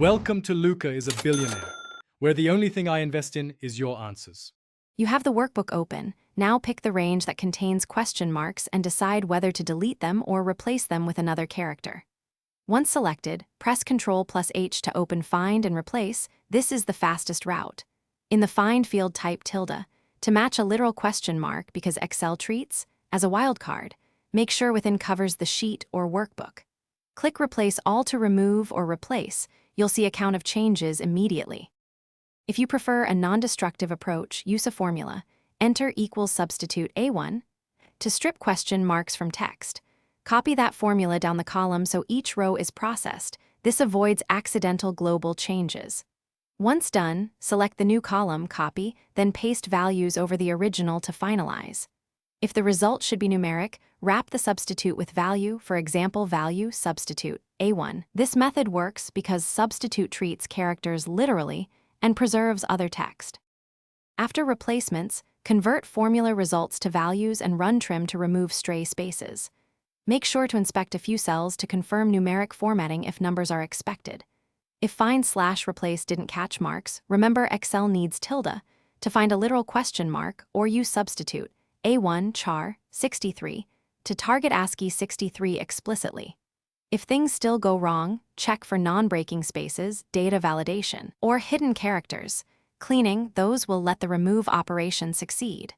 Welcome to Luca is a Billionaire, where the only thing I invest in is your answers. You have the workbook open. Now pick the range that contains question marks and decide whether to delete them or replace them with another character. Once selected, press Ctrl+H to open Find and Replace. This is the fastest route. In the Find field, type tilde to match a literal question mark because Excel treats as a wildcard. Make sure within covers the sheet or workbook. Click Replace All to remove or replace. You'll see a count of changes immediately. If you prefer a non-destructive approach, use a formula. Enter equals substitute A1 to strip question marks from text. Copy that formula down the column so each row is processed. This avoids accidental global changes. Once done, select the new column, copy, then paste values over the original to finalize. If the result should be numeric, wrap the substitute with value, for example, value substitute A1. This method works because substitute treats characters literally and preserves other text. After replacements, convert formula results to values and run trim to remove stray spaces. Make sure to inspect a few cells to confirm numeric formatting if numbers are expected. If find/replace didn't catch marks, remember Excel needs tilde to find a literal question mark or use substitute A1 char 63 to target ASCII 63 explicitly. If things still go wrong, check for non-breaking spaces, data validation, or hidden characters. Cleaning those will let the remove operation succeed.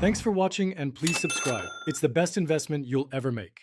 Thanks for watching and please subscribe. It's the best investment you'll ever make.